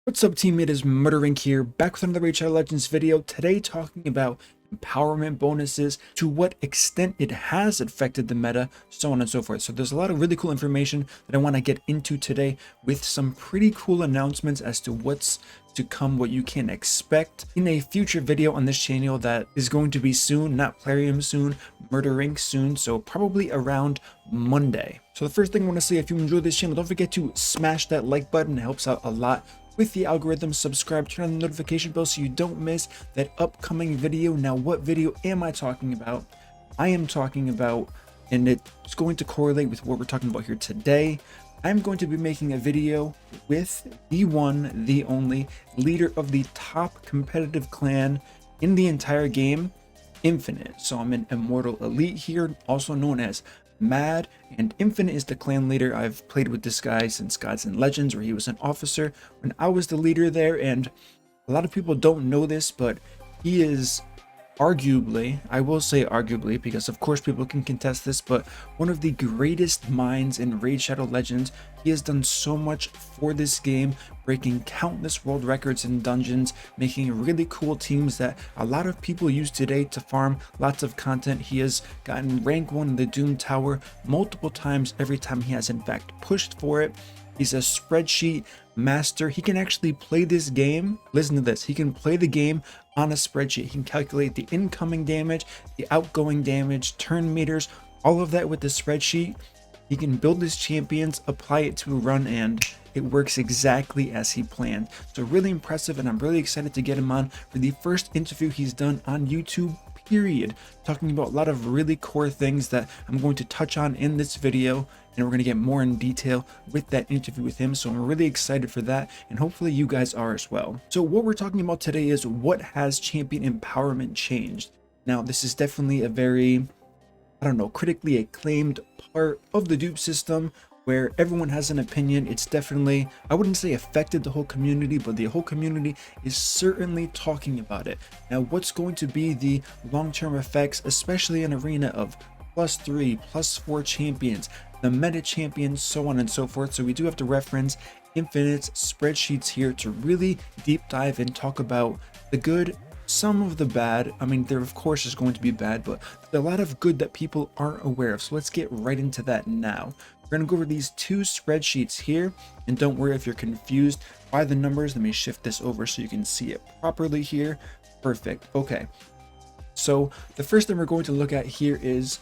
What's up, team? It is MurderInc here, back with another Raid Shadow Legends video. Today talking about empowerment bonuses, to what extent it has affected the meta, so on and so forth. So there's a lot of really cool information that I want to get into today, with some pretty cool announcements as to what's to come, what you can expect in a future video on this channel that is going to be soon, not Plarium soon, MurderInc soon, so probably around Monday. So the first thing I want to say, if you enjoyed this channel, don't forget to smash that like button. It helps out a lot with the algorithm. Subscribe, turn on the notification bell so you don't miss that upcoming video. Now, what video am I talking about? I am talking about, and it's going to correlate with what we're talking about here today, I'm going to be making a video with the one, the only leader of the top competitive clan in the entire game, Infinite. So I'm an Immortal Elite here, also known as Mad, and Infinite is the clan leader. I've played with this guy since Gods and Legends, where he was an officer when I was the leader there, and a lot of people don't know this, but he is arguably, I will say arguably, because of course people can contest this, but one of the greatest minds in Raid Shadow Legends. He has done so much for this game, breaking countless world records in dungeons, making really cool teams that a lot of people use today to farm lots of content. He has gotten rank 1 in the Doom Tower multiple times, every time he has in fact pushed for it. He's a spreadsheet master. He can actually play this game. Listen to this. He can play the game on a spreadsheet. He can calculate the incoming damage, the outgoing damage, turn meters, all of that with the spreadsheet. He can build his champions, apply it to a run, and it works exactly as he planned. So really impressive, and I'm really excited to get him on for the first interview he's done on YouTube, period, talking about a lot of really core things that I'm going to touch on in this video, and we're going to get more in detail with that interview with him. So I'm really excited for that, and hopefully you guys are as well. So what we're talking about today is, what has champion empowerment changed? Now, this is definitely a very, I don't know, critically acclaimed part of the dupe system, where everyone has an opinion. It's definitely, I wouldn't say affected the whole community, but the whole community is certainly talking about it. Now, what's going to be the long-term effects, especially in arena of +3, +4 champions, the meta champions, so on and so forth. So we do have to reference Infinite's spreadsheets here to really deep dive and talk about the good, some of the bad. I mean, there of course is going to be bad, but there's a lot of good that people aren't aware of. So let's get right into that now. We're going to go over these two spreadsheets here, and don't worry if you're confused by the numbers. Let me shift this over so you can see it properly here. Perfect. Okay, so the first thing we're going to look at here is,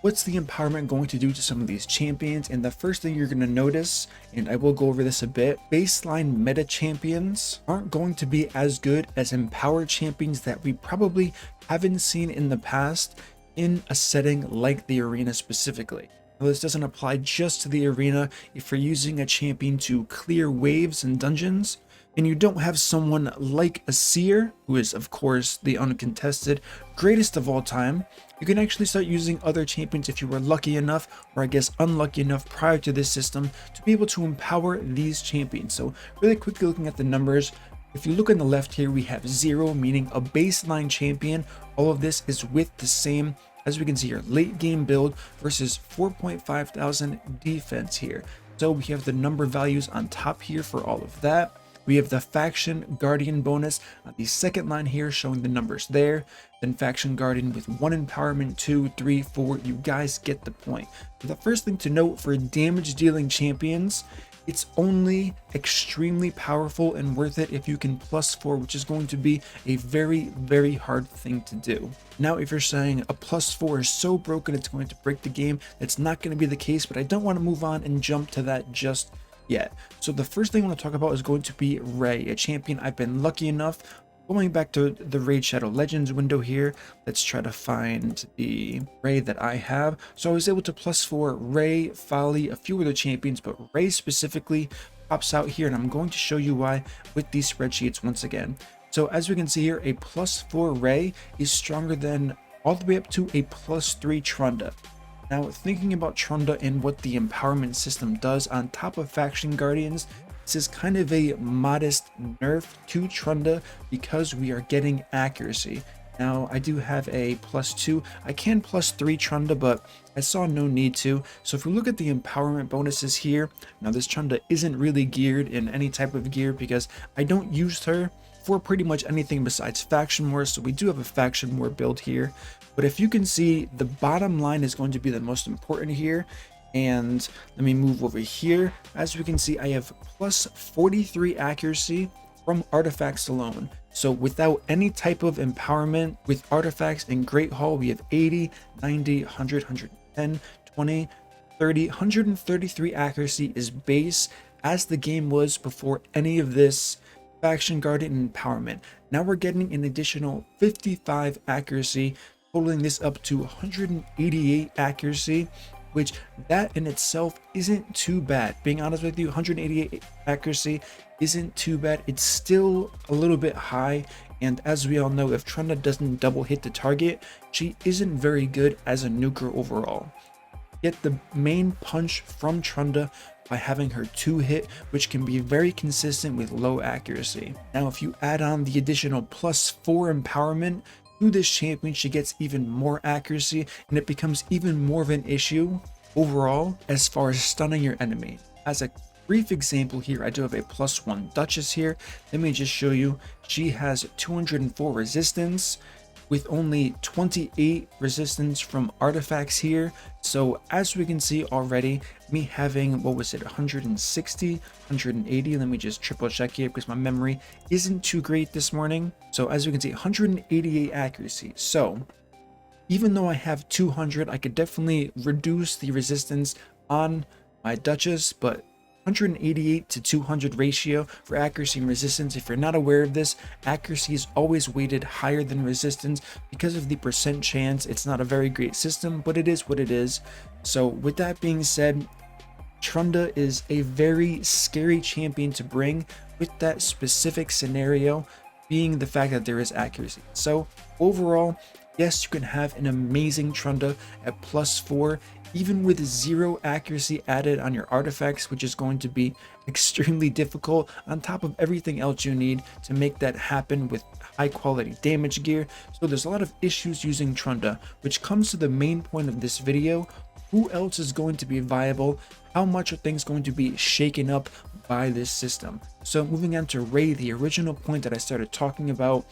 what's the empowerment going to do to some of these champions? And the first thing you're going to notice, and I will go over this a bit, baseline meta champions aren't going to be as good as empowered champions that we probably haven't seen in the past in a setting like the arena specifically. Now, this doesn't apply just to the arena. If you're using a champion to clear waves and dungeons, and you don't have someone like a seer, who is of course the uncontested greatest of all time, you can actually start using other champions if you were lucky enough, or I guess unlucky enough prior to this system, to be able to empower these champions. So really quickly looking at the numbers, if you look on the left here, we have 0, meaning a baseline champion. All of this is with the same, as we can see here, late game build versus 4,500 defense here. So we have the number values on top here for all of that. We have the faction guardian bonus on the second line here, showing the numbers there. Then faction guardian with 1 empowerment, 2, 3, 4. You guys get the point. The first thing to note for damage dealing champions, it's only extremely powerful and worth it if you can +4, which is going to be a very, very hard thing to do. Now, if you're saying a +4 is so broken it's going to break the game, that's not going to be the case, but I don't want to move on and jump to that just yet. So the first thing I want to talk about is going to be Ray, a champion I've been lucky enough. Going back to the Raid Shadow Legends window here, let's try to find the Ray that I have. So I was able to +4 Ray, Folly, a few other champions, but Ray specifically pops out here, and I'm going to show you why with these spreadsheets once again. So as we can see here, a +4 Ray is stronger than all the way up to a +3 Trunda. Now, thinking about Trunda and what the empowerment system does on top of faction guardians, this is kind of a modest nerf to Trunda because we are getting accuracy. Now I do have a +2. I can +3 Trunda, but I saw no need to. So if we look at the empowerment bonuses here, now this Trunda isn't really geared in any type of gear because I don't use her for pretty much anything besides faction war. So we do have a faction war build here, but if you can see, the bottom line is going to be the most important here. And let me move over here. As we can see, I have +43 accuracy from artifacts alone. So without any type of empowerment with artifacts in Great Hall, we have 80, 90, 100, 110, 20, 30, 133 accuracy is base, as the game was before any of this faction guardian empowerment. Now we're getting an additional 55 accuracy, totaling this up to 188 accuracy, which that in itself isn't too bad. Being honest with you, 188 accuracy isn't too bad. It's still a little bit high, and as we all know, if Trunda doesn't double hit the target, she isn't very good as a nuker overall. Get the main punch from Trunda by having her 2-hit, which can be very consistent with low accuracy. Now if you add on the additional +4 empowerment to this champion, she gets even more accuracy, and it becomes even more of an issue overall as far as stunning your enemy. As a brief example here, I do have a +1 Duchess here. Let me just show you. She has 204 resistance with only 28 resistance from artifacts here. So as we can see already, me having, what was it, 160, 180, let me just triple check here because my memory isn't too great this morning. So as we can see, 188 accuracy. So even though I have 200, I could definitely reduce the resistance on my Duchess, but 188 to 200 ratio for accuracy and resistance. If you're not aware of this, accuracy is always weighted higher than resistance because of the percent chance. It's not a very great system, but it is what it is. So with that being said, Trunda is a very scary champion to bring, with that specific scenario being the fact that there is accuracy. So overall, yes, you can have an amazing Trunda at +4, even with 0 accuracy added on your artifacts, which is going to be extremely difficult on top of everything else you need to make that happen with high quality damage gear. So there's a lot of issues using Trunda, which comes to the main point of this video. Who else is going to be viable? How much are things going to be shaken up by this system? So moving on to Ray, the original point that I started talking about.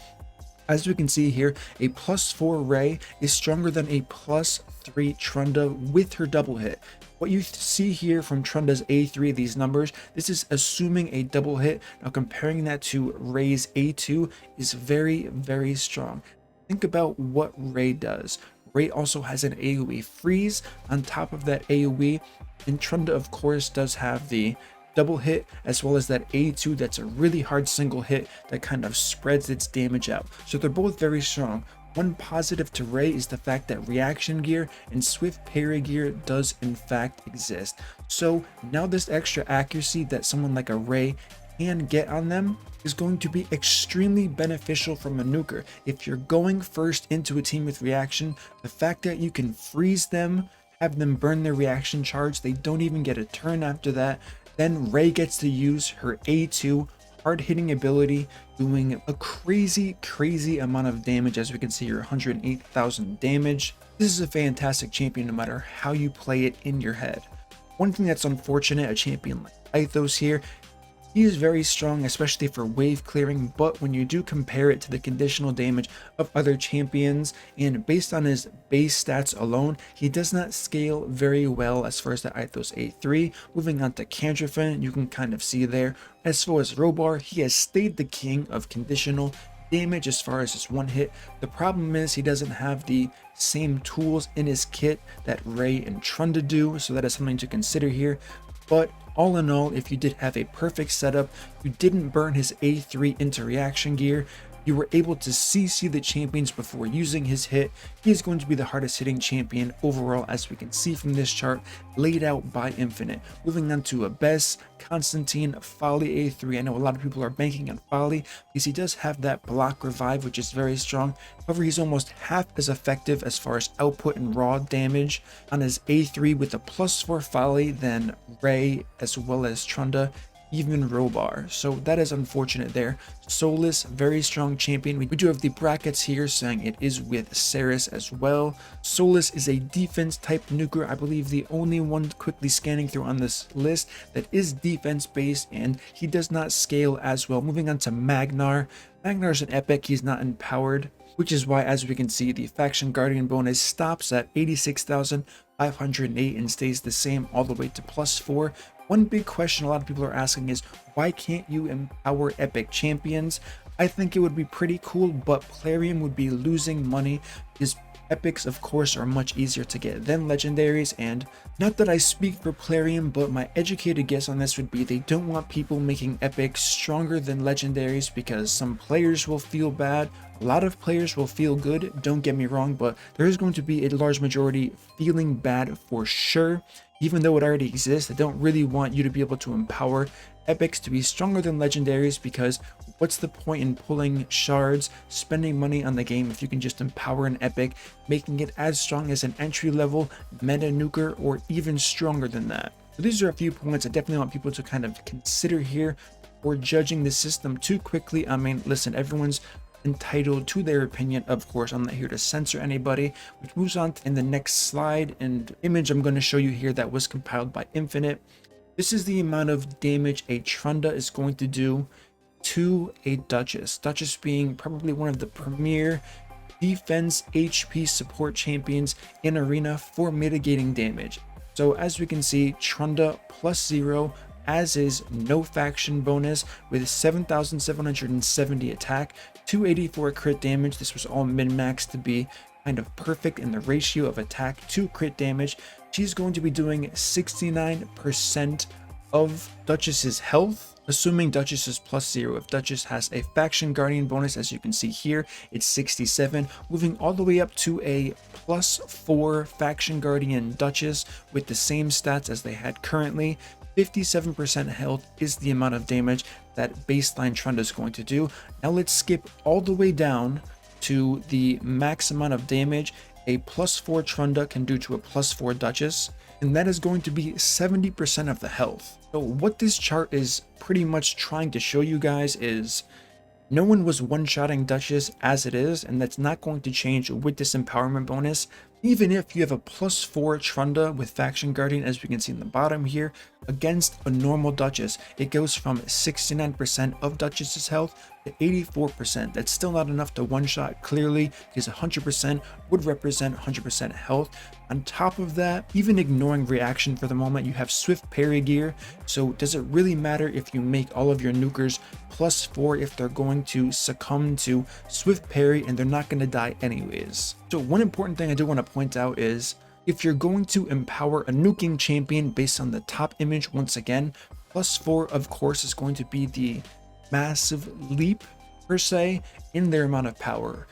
As we can see here, a +4 Ray is stronger than a +3 Trunda with her double hit. What you see here from Trunda's A3, these numbers, this is assuming a double hit. Now comparing that to Ray's A2 is very, very strong. Think about what Ray does. Ray also has an AoE freeze on top of that AoE, and Trunda of course does have the double hit as well as that A2 that's a really hard single hit that kind of spreads its damage out. So they're both very strong. One positive to Ray is the fact that reaction gear and swift parry gear does in fact exist. So now this extra accuracy that someone like a Ray can get on them is going to be extremely beneficial from a nuker. If you're going first into a team with reaction, the fact that you can freeze them, have them burn their reaction charge, they don't even get a turn after that. Then Ray gets to use her A2 hard hitting ability, doing a crazy amount of damage. As we can see here, 108,000 damage. This is a fantastic champion no matter how you play it in your head. One thing that's unfortunate, a champion like Ithos here, he is very strong, especially for wave clearing, but when you do compare it to the conditional damage of other champions, and based on his base stats alone, he does not scale very well as far as the Ithos A3. Moving on to Cantrefin, you can kind of see there. As far as Robar, he has stayed the king of conditional damage as far as his one hit. The problem is he doesn't have the same tools in his kit that Ray and Trunda do, so that is something to consider here. But all in all, if you did have a perfect setup, you didn't burn his A3 into reaction gear, you were able to CC the champions before using his hit, he is going to be the hardest hitting champion overall, as we can see from this chart laid out by Infinite. Moving on to Abess, Constantine, Folly A3. I know a lot of people are banking on Folly because he does have that block revive, which is very strong. However, he's almost half as effective as far as output and raw damage on his A3 with a +4 Folly than Ray as well as Trunda. even Robar. So that is unfortunate there. Soulless, very strong champion. We do have the brackets here saying it is with Ceres as well. Soulless is a defense type nuker. I believe the only one quickly scanning through on this list that is defense based, and he does not scale as well. Moving on to Magnar. Magnar is an epic. He's not empowered, which is why, as we can see, the faction guardian bonus stops at 86,508 and stays the same all the way to +4. One big question a lot of people are asking is, why can't you empower epic champions? I think it would be pretty cool, but plarium would be losing money because epics, of course, are much easier to get than legendaries. And not that I speak for plarium, but my educated guess on this would be they don't want people making epics stronger than legendaries because some players will feel bad. A lot of players will feel good, don't get me wrong, but there is going to be a large majority feeling bad for sure. Even though it already exists, I don't really want you to be able to empower epics to be stronger than legendaries, because what's the point in pulling shards, spending money on the game if you can just empower an epic, making it as strong as an entry level meta nuker or even stronger than that. So these are a few points I definitely want people to kind of consider here before judging the system too quickly. I mean, listen, everyone's entitled to their opinion, of course. I'm not here to censor anybody, which moves on in the next slide. And image I'm going to show you here that was compiled by Infinite. This is the amount of damage a Trunda is going to do to a Duchess. Duchess being probably one of the premier defense HP support champions in Arena for mitigating damage. So as we can see, Trunda +0, as is no faction bonus, with 7,770 attack, 284 crit damage. This was all min-max to be kind of perfect in the ratio of attack to crit damage. She's going to be doing 69% of Duchess's health, assuming Duchess is +0. If Duchess has a faction guardian bonus, as you can see here, it's 67, moving all the way up to a +4 faction guardian Duchess with the same stats as they had currently. 57% health is the amount of damage that baseline Trunda is going to do. Now let's skip all the way down to the max amount of damage a +4 Trunda can do to a +4 Duchess, and that is going to be 70% of the health. So what this chart is pretty much trying to show you guys is no one was one-shotting Duchess as it is, and that's not going to change with this empowerment bonus. Even if you have a +4 Trunda with faction guardian, as we can see in the bottom here, against a normal Duchess, it goes from 69% of Duchess's health to 84%. That's still not enough to one-shot clearly, because 100% would represent 100% health. On top of that, even ignoring reaction for the moment, you have swift parry gear. So does it really matter if you make all of your nukers +4 if they're going to succumb to swift parry and they're not going to die anyways? So one important thing I do want to point out is, if you're going to empower a nuking champion based on the top image, once again, +4 of course is going to be the massive leap per se in their amount of power.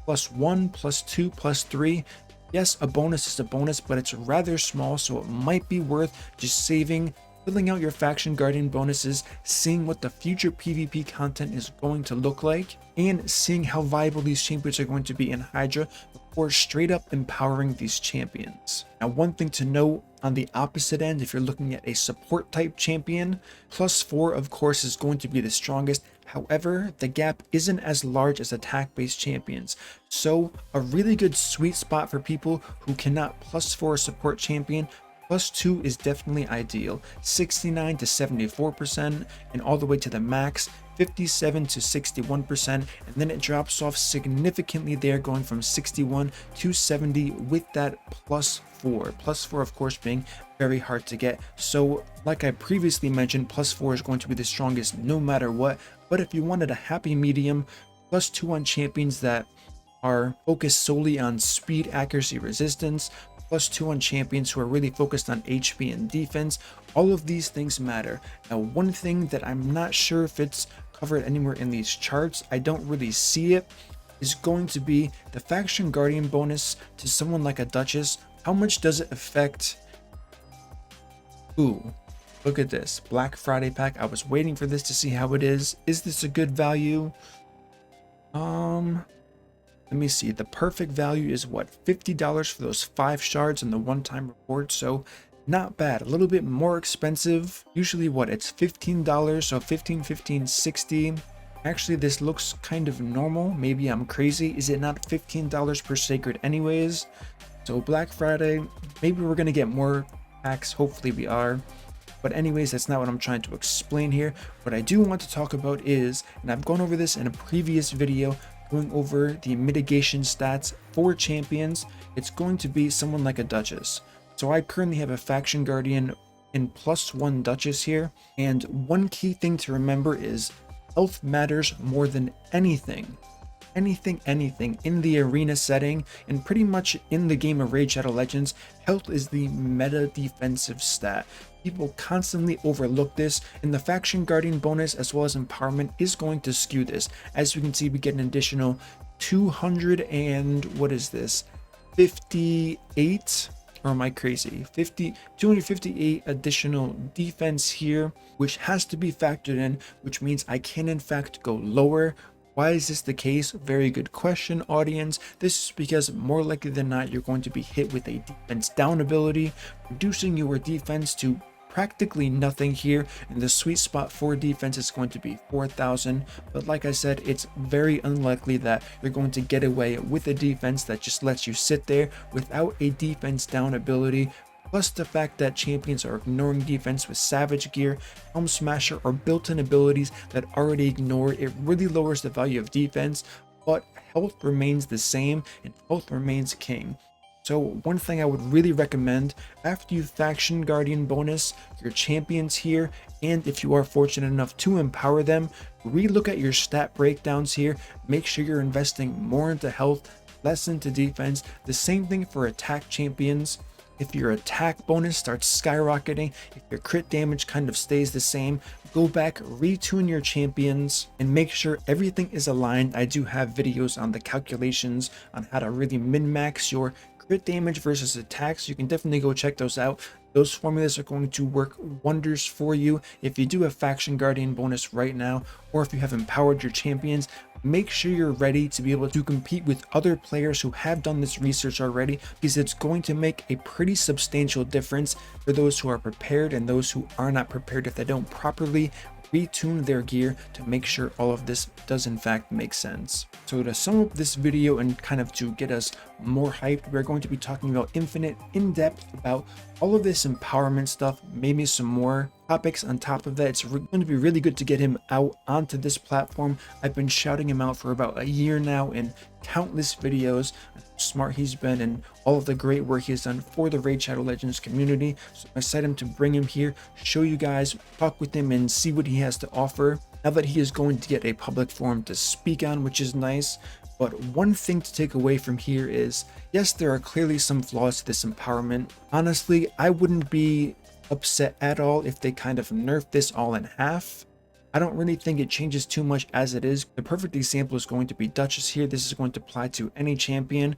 +1, +2, +3. Yes, a bonus is a bonus, but it's rather small, so it might be worth just saving, filling out your faction guardian bonuses, seeing what the future PvP content is going to look like, and seeing how viable these champions are going to be in Hydra before straight up empowering these champions. Now, one thing to note on the opposite end, if you're looking at a support type champion, +4 of course is going to be the strongest. However, the gap isn't as large as attack based champions. So a really good sweet spot for people who cannot +4 support champion, +2 is definitely ideal. 69 to 74% and all the way to the max, 57 to 61%, and then it drops off significantly there, going from 61 to 70 with that +4. +4 of course being very hard to get. So like I previously mentioned, +4 is going to be the strongest no matter what. But if you wanted a happy medium, +2 on champions that are focused solely on speed, accuracy, resistance, +2 on champions who are really focused on HP and defense, all of these things matter. Now, one thing that I'm not sure if it's covered anywhere in these charts, I don't really see it, is going to be the faction guardian bonus to someone like a Duchess. How much does it affect? Ooh, look at this Black Friday pack. I was waiting for this to see how it is. Is this a good value? Let me see. The perfect value is what, $50 for those 5 shards and the one-time reward. So not bad. A little bit more expensive. Usually what, it's $15, so 15, 15, 60. Actually, this looks kind of normal. Maybe I'm crazy. Is it not $15 per sacred anyways? So Black Friday, maybe we're gonna get more packs. Hopefully we are. But anyways, that's not what I'm trying to explain here. What I do want to talk about is, and I've gone over this in a previous video, going over the mitigation stats for champions. It's going to be someone like a Duchess. So I currently have a Faction Guardian in +1 Duchess here. And one key thing to remember is health matters more than anything. Anything in the arena setting and pretty much in the game of Raid Shadow Legends, health is the meta defensive stat. People constantly overlook this, and the Faction Guardian bonus as well as empowerment is going to skew this. As you can see, we get an additional 200 and what is this, 58, or am I crazy, 258 additional defense here, which has to be factored in, which means I can in fact go lower. Why is this the case? Very good question, audience. This is because more likely than not, you're going to be hit with a defense down ability, reducing your defense to practically nothing here, and the sweet spot for defense is going to be 4,000. But like I said, it's very unlikely that you're going to get away with a defense that just lets you sit there without a defense down ability. Plus the fact that champions are ignoring defense with Savage Gear, Helm Smasher, or built-in abilities that already ignore it, really lowers the value of defense, but health remains the same and health remains king. So one thing I would really recommend, after you Faction Guardian bonus your champions here, and if you are fortunate enough to empower them, relook at your stat breakdowns here. Make sure you're investing more into health, less into defense. The same thing for attack champions. If your attack bonus starts skyrocketing, if your crit damage kind of stays the same, go back, retune your champions, and make sure everything is aligned. I do have videos on the calculations on how to really min-max your crit damage versus attacks. You can definitely go check those out. Those formulas are going to work wonders for you. If you do a Faction Guardian bonus right now, or if you have empowered your champions, make sure you're ready to be able to compete with other players who have done this research already, because it's going to make a pretty substantial difference for those who are prepared and those who are not prepared if they don't properly retune their gear to make sure all of this does in fact make sense. So to sum up this video and kind of to get us more hyped, we're going to be talking about Infinite in depth about all of this empowerment stuff, maybe some more topics on top of that. It's going to be really good to get him out onto this platform. I've been shouting him out for about a year now in countless videos, how smart he's been and all of the great work he has done for the Raid Shadow Legends community. So I'm excited to bring him here, show you guys, talk with him and see what he has to offer. Now that he is going to get a public forum to speak on, which is nice. But one thing to take away from here is, yes, there are clearly some flaws to this empowerment. Honestly, I wouldn't be upset at all if they kind of nerf this all in half. I don't really think it changes too much as it is. The perfect example is going to be Duchess here. This is going to apply to any champion.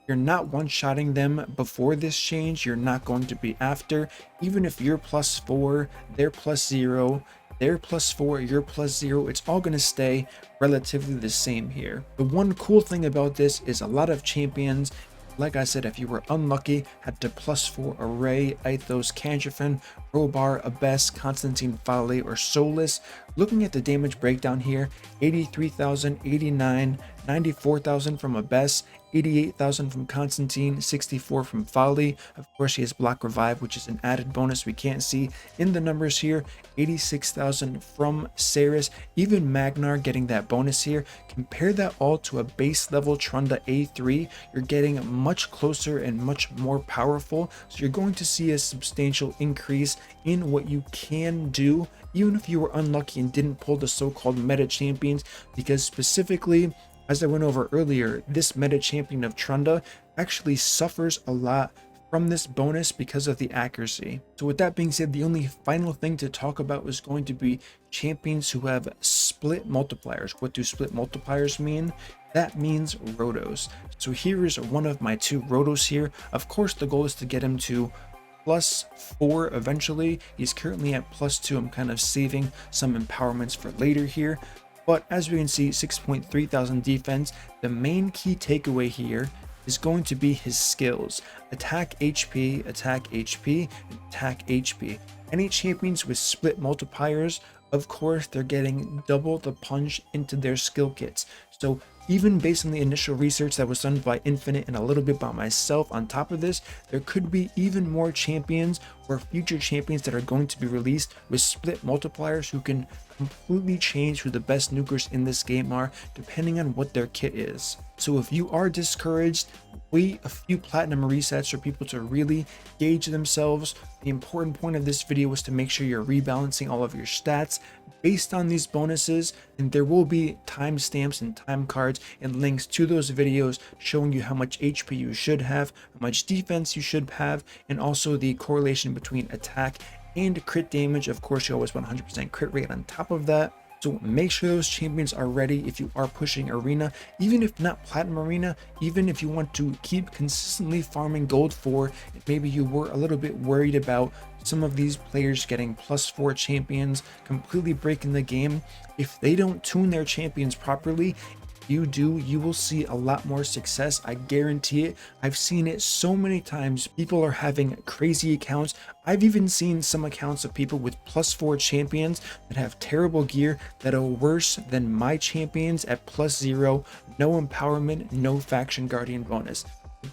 You're not one-shotting them before this change. You're not going to be after. Even if you're +4, they're +0, they're +4, you're +0, it's all going to stay relatively the same here. The one cool thing about this is a lot of champions, like I said, if you were unlucky, had to +4 Array, Aethos, Kanjafin, Robar, Abyss, Constantine, Folly, or Solus. Looking at the damage breakdown here, 83,000, 89, 94,000 from Abyss, 88,000 from Constantine, 64 from Folly. Of course, he has Block Revive, which is an added bonus we can't see in the numbers here. 86,000 from Ceres, even Magnar getting that bonus here. Compare that all to a base level Trunda A3, you're getting much closer and much more powerful. So you're going to see a substantial increase in what you can do, even if you were unlucky and didn't pull the so-called meta champions, because specifically, as I went over earlier, this meta champion of Trunda actually suffers a lot from this bonus because of the accuracy. So with that being said, the only final thing to talk about is going to be champions who have split multipliers. What do split multipliers mean? That means rotos. So here is one of my 2 rotos here. Of course, the goal is to get him to +4 eventually. He's currently at +2. I'm kind of saving some empowerments for later here. But as we can see, 6.3 thousand defense. The main key takeaway here is going to be his skills: attack HP, attack HP, and attack HP. Any champions with split multipliers, of course, they're getting double the punch into their skill kits. So even based on the initial research that was done by Infinite and a little bit by myself on top of this, there could be even more champions or future champions that are going to be released with split multipliers who can completely change who the best nukers in this game are depending on what their kit is. So if you are discouraged, wait a few platinum resets for people to really gauge themselves. The important point of this video was to make sure you're rebalancing all of your stats based on these bonuses, and there will be timestamps and time cards and links to those videos showing you how much HP you should have, how much defense you should have, and also the correlation between attack and crit damage. Of course, you always want 100% crit rate on top of that. So make sure those champions are ready if you are pushing arena, even if not platinum arena, even if you want to keep consistently farming gold 4, and maybe you were a little bit worried about some of these players getting +4 champions, completely breaking the game. If they don't tune their champions properly, you will see a lot more success. I guarantee it. I've seen it so many times. People are having crazy accounts. I've even seen some accounts of people with +4 champions that have terrible gear that are worse than my champions at +0, no empowerment, no faction guardian bonus.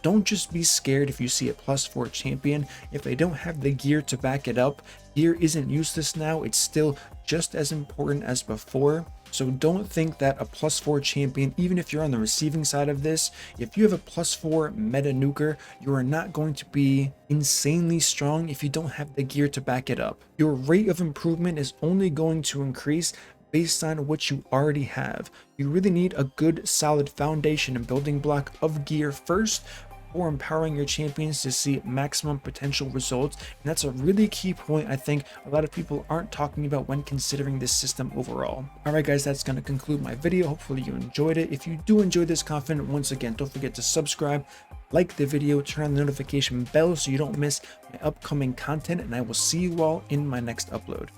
Don't just be scared if you see a +4 champion. If they don't have the gear to back it up, gear isn't useless now. It's still just as important as before. So don't think that a +4 champion, even if you're on the receiving side of this, if you have a +4 meta nuker, you are not going to be insanely strong if you don't have the gear to back it up. Your rate of improvement is only going to increase based on what you already have. You really need a good solid foundation and building block of gear first for empowering your champions to see maximum potential results. And that's a really key point I think a lot of people aren't talking about when considering this system overall. Alright guys, that's going to conclude my video. Hopefully you enjoyed it. If you do enjoy this content, once again, don't forget to subscribe, like the video, turn on the notification bell so you don't miss my upcoming content, and I will see you all in my next upload.